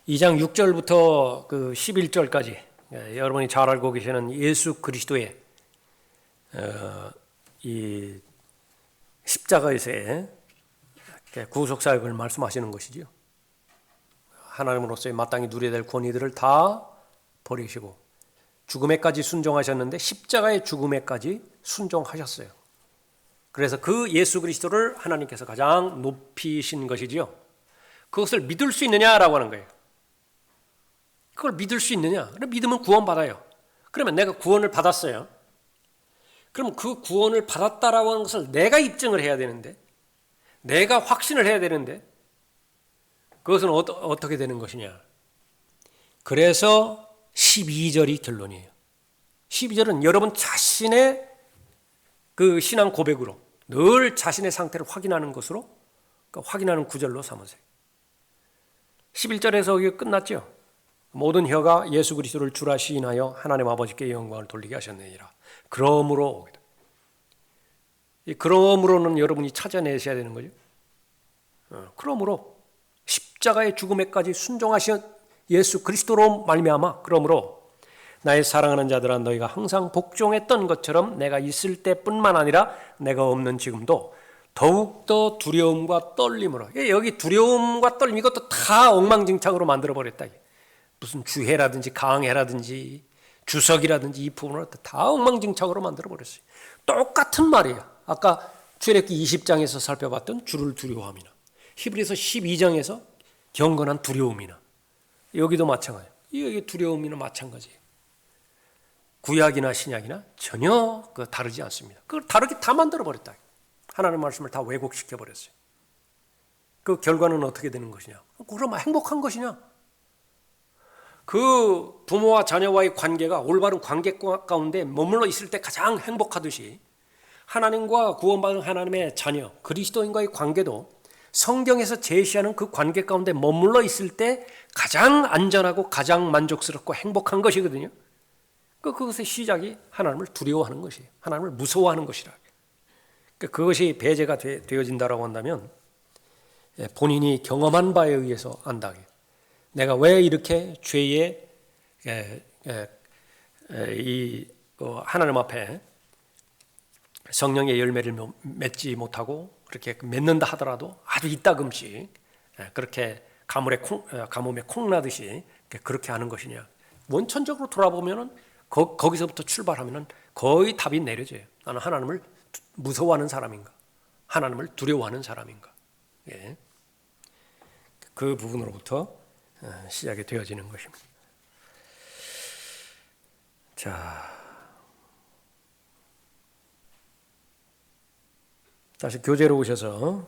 이 장 6절부터 그 11절까지 여러분이 잘 알고 계시는 예수 그리스도의 이 십자가에서의 구속 사역을 말씀하시는 것이지요. 하나님으로서의 마땅히 누려야 될 권위들을 다 버리시고 죽음에까지 순종하셨는데 십자가의 죽음에까지 순종하셨어요. 그래서 그 예수 그리스도를 하나님께서 가장 높이신 것이지요. 그것을 믿을 수 있느냐라고 하는 거예요. 그걸 믿을 수 있느냐? 믿으면 구원받아요. 그러면 내가 구원을 받았어요. 그럼 그 구원을 받았다라고 하는 것을 내가 입증을 해야 되는데, 내가 확신을 해야 되는데, 그것은 어떻게 되는 것이냐? 그래서 12절이 결론이에요. 12절은 여러분 자신의 그 신앙 고백으로 늘 자신의 상태를 확인하는 것으로, 그러니까 확인하는 구절로 삼으세요. 11절에서 이게 끝났죠. 모든 혀가 예수 그리스도를 주라 시인하여 하나님 아버지께 영광을 돌리게 하셨느니라. 그러므로, 이 그러므로는 여러분이 찾아내셔야 되는 거죠. 그러므로 십자가의 죽음에까지 순종하신 예수 그리스도로 말미암아. 그러므로 나의 사랑하는 자들아, 너희가 항상 복종했던 것처럼 내가 있을 때뿐만 아니라 내가 없는 지금도 더욱더 두려움과 떨림으로. 여기 두려움과 떨림, 이것도 다 엉망진창으로 만들어버렸다. 무슨 주해라든지 강해라든지 주석이라든지 이 부분을 다 엉망진창으로 만들어버렸어요. 똑같은 말이에요. 아까 출애굽기 20장에서 살펴봤던 주를 두려워함이나 히브리서 12장에서 경건한 두려움이나 여기도 마찬가지예요. 이게 두려움이나 마찬가지예요. 구약이나 신약이나 전혀 다르지 않습니다. 그걸 다르게 다 만들어버렸다. 하나님의 말씀을 다 왜곡시켜버렸어요. 그 결과는 어떻게 되는 것이냐? 그럼 행복한 것이냐? 그 부모와 자녀와의 관계가 올바른 관계 가운데 머물러 있을 때 가장 행복하듯이 하나님과 구원받은 하나님의 자녀, 그리스도인과의 관계도 성경에서 제시하는 그 관계 가운데 머물러 있을 때 가장 안전하고 가장 만족스럽고 행복한 것이거든요. 그것의 시작이 하나님을 두려워하는 것이에요. 하나님을 무서워하는 것이라. 그것이 배제가 되어진다라고 한다면 본인이 경험한 바에 의해서 안다. 내가 왜 이렇게 죄의 하나님 앞에 성령의 열매를 맺지 못하고 그렇게 맺는다 하더라도 아주 이따금씩 그렇게 가뭄에 콩 나듯이 그렇게 하는 것이냐? 원천적으로 돌아보면은 거기서부터 출발하면은 거의 답이 내려져요. 나는 하나님을 무서워하는 사람인가? 하나님을 두려워하는 사람인가? 예. 그 부분으로부터 시작이 되어지는 것입니다. 자, 다시 교재로 오셔서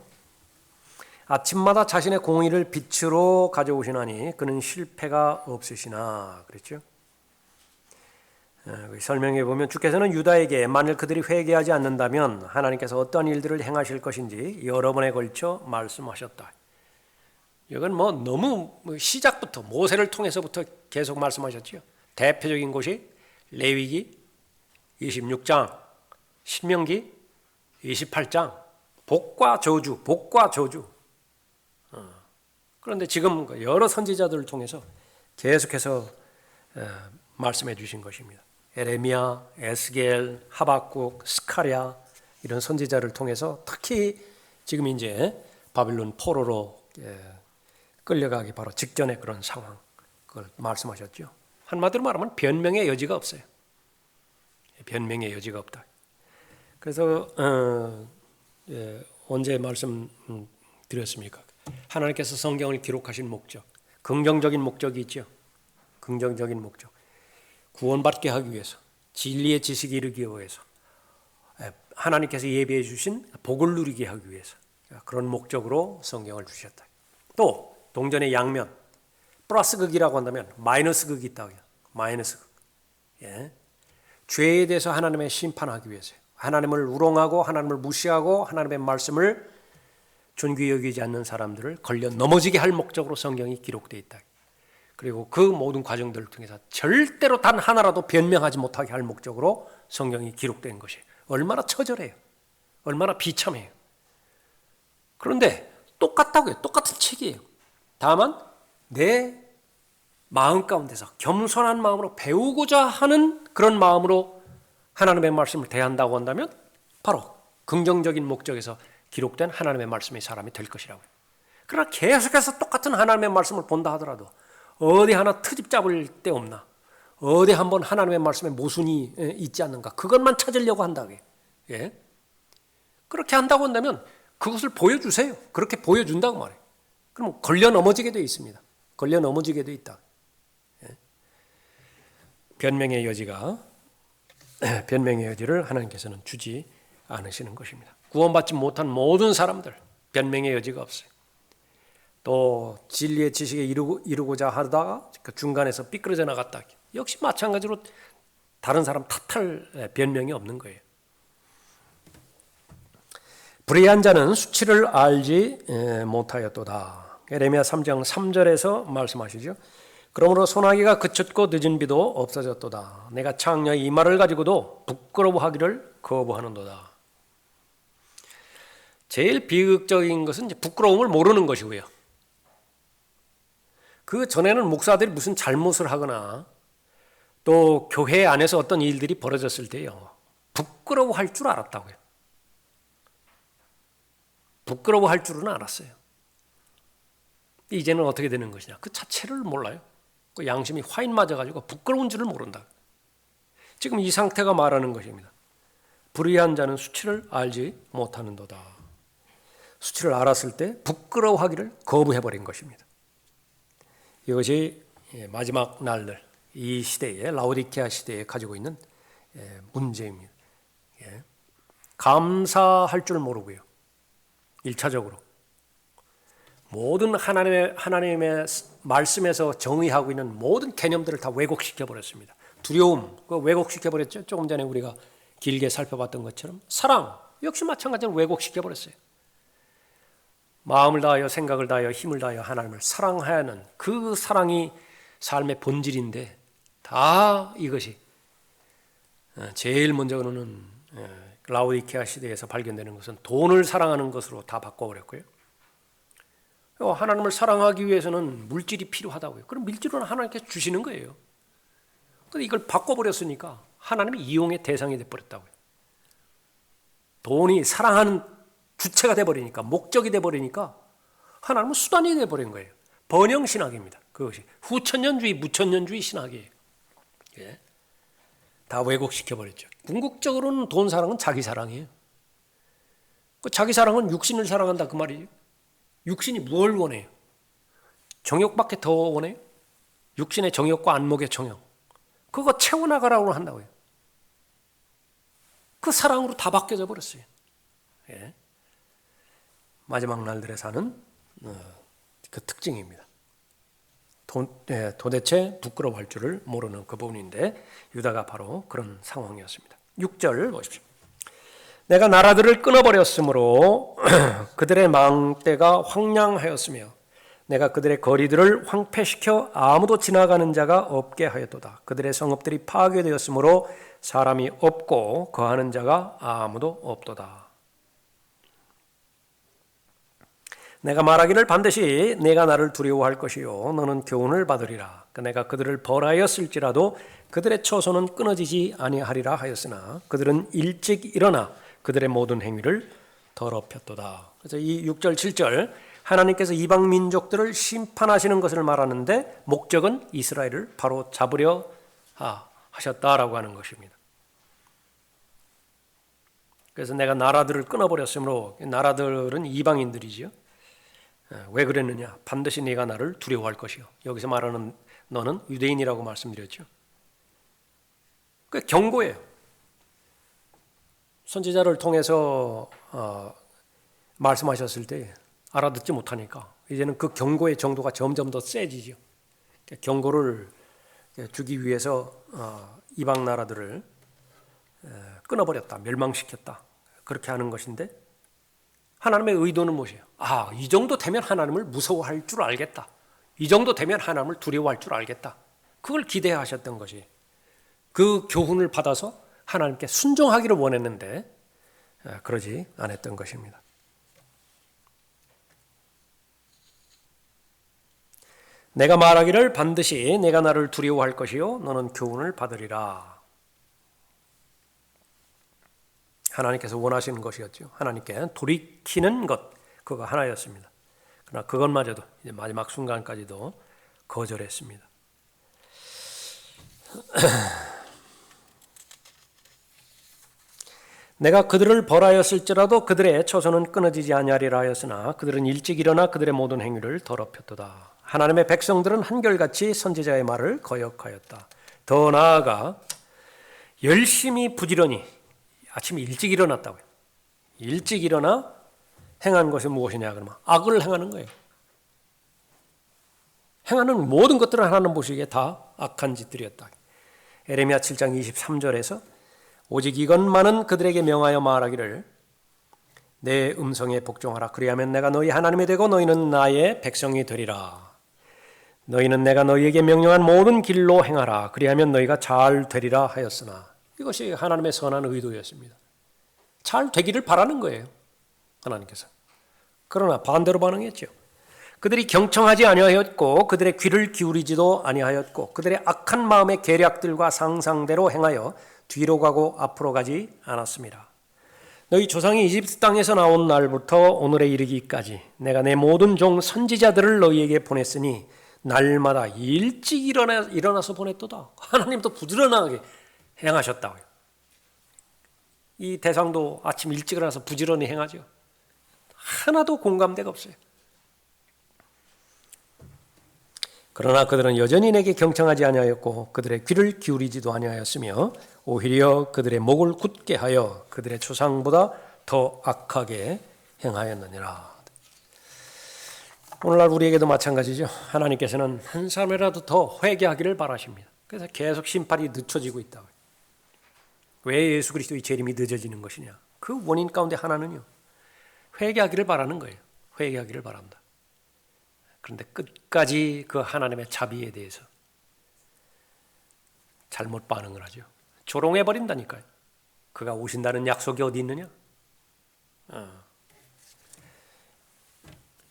아침마다 자신의 공의를 빛으로 가져오시나니 그는 실패가 없으시나 그랬죠. 설명해 보면 주께서는 유다에게 만일 그들이 회개하지 않는다면 하나님께서 어떠한 일들을 행하실 것인지 여러 번에 걸쳐 말씀하셨다. 이건 너무 시작부터 모세를 통해서부터 계속 말씀하셨죠. 대표적인 곳이 레위기 26장, 신명기 28장, 복과 저주, 복과 저주. 그런데 지금 여러 선지자들을 통해서 계속해서 말씀해 주신 것입니다. 에레미야, 에스겔, 하박국, 스가랴 이런 선지자를 통해서 특히 지금 이제 바빌론 포로로 끌려가기 바로 직전의 그런 상황 그걸 말씀하셨죠. 한마디로 말하면 변명의 여지가 없어요. 변명의 여지가 없다. 그래서 언제 말씀 드렸습니까? 하나님께서 성경을 기록하신 목적, 긍정적인 목적이 있죠. 긍정적인 목적. 구원받게 하기 위해서, 진리의 지식에 이르기 위해서, 하나님께서 예비해 주신 복을 누리게 하기 위해서 그런 목적으로 성경을 주셨다. 또 동전의 양면, 플러스 극이라고 한다면 마이너스 극이 있다고요. 마이너스 극. 예. 죄에 대해서 하나님의 심판하기 위해서요. 하나님을 우롱하고 하나님을 무시하고 하나님의 말씀을 존귀히 여기지 않는 사람들을 걸려 넘어지게 할 목적으로 성경이 기록되어 있다. 그리고 그 모든 과정들을 통해서 절대로 단 하나라도 변명하지 못하게 할 목적으로 성경이 기록된 것이 얼마나 처절해요. 얼마나 비참해요. 그런데 똑같다고요. 똑같은 책이에요. 다만 내 마음 가운데서 겸손한 마음으로 배우고자 하는 그런 마음으로 하나님의 말씀을 대한다고 한다면 바로 긍정적인 목적에서 기록된 하나님의 말씀의 사람이 될 것이라고요. 그러나 계속해서 똑같은 하나님의 말씀을 본다 하더라도 어디 하나 트집 잡을 데 없나? 어디 한번 하나님의 말씀에 모순이 있지 않는가? 그것만 찾으려고 한다고요. 예? 그렇게 한다고 한다면 그것을 보여주세요. 그렇게 보여준다고 말해요. 그럼 걸려 넘어지게 되어 있습니다. 걸려 넘어지게 되어 있다. 예? 변명의 여지를 하나님께서는 주지 않으시는 것입니다. 구원받지 못한 모든 사람들 변명의 여지가 없어요. 또 진리의 지식에 이루고자 하다가 그 중간에서 삐뚤어져 나갔다. 역시 마찬가지로 다른 사람 탓할 변명이 없는 거예요. 불의한 자는 수치를 알지 못하였도다. 에레미야 3장 3절에서 말씀하시죠. 그러므로 소나기가 그쳤고 늦은 비도 없어졌도다. 내가 창녀의 이 말을 가지고도 부끄러워하기를 거부하는도다. 제일 비극적인 것은 이제 부끄러움을 모르는 것이고요. 그 전에는 목사들이 무슨 잘못을 하거나 또 교회 안에서 어떤 일들이 벌어졌을 때요, 부끄러워할 줄 알았다고요. 부끄러워할 줄은 알았어요. 이제는 어떻게 되는 것이냐, 그 자체를 몰라요. 그 양심이 화인 맞아가지고 부끄러운 줄을 모른다. 지금 이 상태가 말하는 것입니다. 불의한 자는 수치를 알지 못하는도다. 수치를 알았을 때 부끄러워하기를 거부해버린 것입니다. 이것이 마지막 날들, 이 시대에, 라오디케아 시대에 가지고 있는 문제입니다. 감사할 줄 모르고요. 1차적으로 모든 하나님의 말씀에서 정의하고 있는 모든 개념들을 다 왜곡시켜 버렸습니다. 두려움, 그거 왜곡시켜 버렸죠. 조금 전에 우리가 길게 살펴봤던 것처럼 사랑 역시 마찬가지로 왜곡시켜 버렸어요. 마음을 다하여 생각을 다하여 힘을 다하여 하나님을 사랑하는 그 사랑이 삶의 본질인데, 다 이것이 제일 먼저는 라오디케아 시대에서 발견되는 것은 돈을 사랑하는 것으로 다 바꿔버렸고요. 하나님을 사랑하기 위해서는 물질이 필요하다고요. 그럼 물질은 하나님께 주시는 거예요. 근데 이걸 바꿔버렸으니까 하나님이 이용의 대상이 돼버렸다고요. 돈이 사랑하는 주체가 돼버리니까, 목적이 돼버리니까 하나님은 수단이 돼버린 거예요. 번영신학입니다. 그것이 후천년주의, 무천년주의 신학이에요. 다 왜곡시켜버렸죠. 궁극적으로는 돈 사랑은 자기 사랑이에요. 그 자기 사랑은 육신을 사랑한다 그 말이에요. 육신이 뭘 원해요? 정욕밖에 더 원해요? 육신의 정욕과 안목의 정욕, 그거 채워나가라고 한다고요. 그 사랑으로 다 바뀌어져 버렸어요. 마지막 날들에 사는 그 특징입니다. 도대체 부끄러워할 줄을 모르는 그 부분인데, 유다가 바로 그런 상황이었습니다. 6절 보십시오. 내가 나라들을 끊어버렸으므로 그들의 망대가 황량하였으며 내가 그들의 거리들을 황폐시켜 아무도 지나가는 자가 없게 하였도다. 그들의 성읍들이 파괴되었으므로 사람이 없고 거하는 자가 아무도 없도다. 내가 말하기를 반드시 내가 나를 두려워할 것이요 너는 교훈을 받으리라. 내가 그들을 벌하였을지라도 그들의 처소는 끊어지지 아니하리라 하였으나 그들은 일찍 일어나 그들의 모든 행위를 더럽혔도다. 그래서 이 6절 7절 하나님께서 이방 민족들을 심판하시는 것을 말하는데, 목적은 이스라엘을 바로 잡으려 하셨다라고 하는 것입니다. 그래서 내가 나라들을 끊어버렸으므로, 나라들은 이방인들이지요. 왜 그랬느냐? 반드시 네가 나를 두려워할 것이요. 여기서 말하는 너는 유대인이라고 말씀드렸죠. 그 경고예요. 선지자를 통해서 말씀하셨을 때 알아듣지 못하니까 이제는 그 경고의 정도가 점점 더 세지죠. 경고를 주기 위해서 이방 나라들을 끊어버렸다, 멸망시켰다, 그렇게 하는 것인데, 하나님의 의도는 무엇이에요? 이 정도 되면 하나님을 무서워할 줄 알겠다, 이 정도 되면 하나님을 두려워할 줄 알겠다, 그걸 기대하셨던 것이, 그 교훈을 받아서 하나님께 순종하기를 원했는데 그러지 않았던 것입니다. 내가 말하기를 반드시 내가 나를 두려워할 것이요 너는 교훈을 받으리라. 하나님께서 원하시는 것이었죠. 하나님께 돌이키는 것, 그거 하나였습니다. 그러나 그것마저도 이제 마지막 순간까지도 거절했습니다. 내가 그들을 벌하였을지라도 그들의 처소는 끊어지지 아니하리라 하였으나 그들은 일찍 일어나 그들의 모든 행위를 더럽혔도다. 하나님의 백성들은 한결같이 선지자의 말을 거역하였다. 더 나아가 열심히 부지런히 아침에 일찍 일어났다고요. 일찍 일어나 행한 것이 무엇이냐 그러면 악을 행하는 거예요. 행하는 모든 것들은 하나님 보시기에 다 악한 짓들이었다. 에레미야 7장 23절에서 오직 이것만은 그들에게 명하여 말하기를 내 음성에 복종하라. 그리하면 내가 너희 하나님이 되고 너희는 나의 백성이 되리라. 너희는 내가 너희에게 명령한 모든 길로 행하라. 그리하면 너희가 잘 되리라 하였으나, 이것이 하나님의 선한 의도였습니다. 잘 되기를 바라는 거예요, 하나님께서. 그러나 반대로 반응했죠. 그들이 경청하지 아니하였고 그들의 귀를 기울이지도 아니하였고 그들의 악한 마음의 계략들과 상상대로 행하여 뒤로 가고 앞으로 가지 않았습니다. 너희 조상이 이집트 땅에서 나온 날부터 오늘에 이르기까지 내가 내 모든 종 선지자들을 너희에게 보냈으니 날마다 일찍 일어나서 보냈도다. 하나님도 부지런하게 행하셨다고요. 이 대상도 아침 일찍 일어나서 부지런히 행하죠. 하나도 공감대가 없어요. 그러나 그들은 여전히 내게 경청하지 아니하였고 그들의 귀를 기울이지도 아니하였으며 오히려 그들의 목을 굳게 하여 그들의 조상보다 더 악하게 행하였느니라. 오늘날 우리에게도 마찬가지죠. 하나님께서는 한 사람이라도 더 회개하기를 바라십니다. 그래서 계속 심판이 늦춰지고 있다고요. 왜 예수 그리스도의 재림이 늦어지는 것이냐? 그 원인 가운데 하나는요. 회개하기를 바라는 거예요. 회개하기를 바란다. 그런데 끝까지 그 하나님의 자비에 대해서 잘못 반응을 하죠. 조롱해 버린다니까요. 그가 오신다는 약속이 어디 있느냐?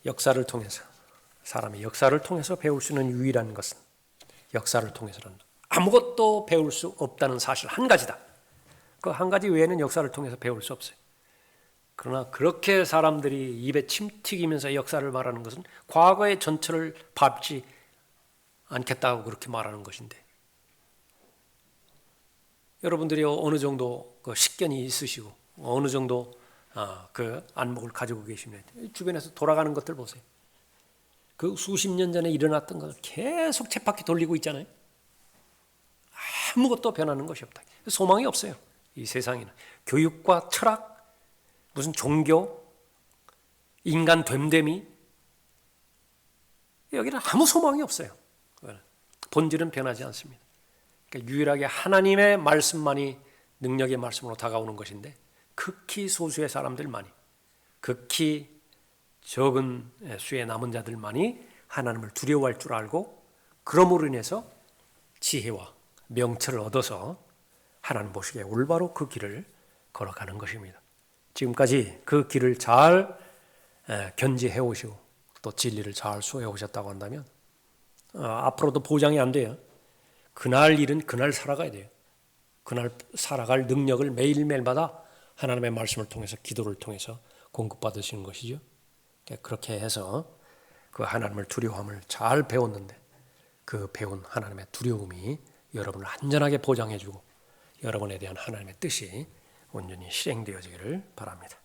역사를 통해서 사람이 역사를 통해서 배울 수 있는 유일한 것은 역사를 통해서는 아무것도 배울 수 없다는 사실 한 가지다. 그 한 가지 외에는 역사를 통해서 배울 수 없어요. 그러나 그렇게 사람들이 입에 침 튀기면서 역사를 말하는 것은 과거의 전철을 밟지 않겠다고 그렇게 말하는 것인데 여러분들이 어느 정도 그 식견이 있으시고 어느 정도 그 안목을 가지고 계시면 주변에서 돌아가는 것들 보세요. 그 수십 년 전에 일어났던 것을 계속 쳇바퀴 돌리고 있잖아요. 아무것도 변하는 것이 없다. 소망이 없어요. 이 세상에는 교육과 철학, 무슨 종교, 인간 됨됨이 여기는 아무 소망이 없어요. 본질은 변하지 않습니다. 그러니까 유일하게 하나님의 말씀만이 능력의 말씀으로 다가오는 것인데 극히 소수의 사람들만이 극히 적은 수의 남은 자들만이 하나님을 두려워할 줄 알고 그러므로 인해서 지혜와 명철을 얻어서 하나님 보시기에 올바로 그 길을 걸어가는 것입니다. 지금까지 그 길을 잘 견지해 오시고 또 진리를 잘 수호해 오셨다고 한다면 앞으로도 보장이 안 돼요. 그날 일은 그날 살아가야 돼요. 그날 살아갈 능력을 매일매일마다 하나님의 말씀을 통해서 기도를 통해서 공급받으시는 것이죠. 그렇게 해서 그 하나님을 두려워함을 잘 배웠는데 그 배운 하나님의 두려움이 여러분을 안전하게 보장해주고 여러분에 대한 하나님의 뜻이 온전히 실행되어지기를 바랍니다.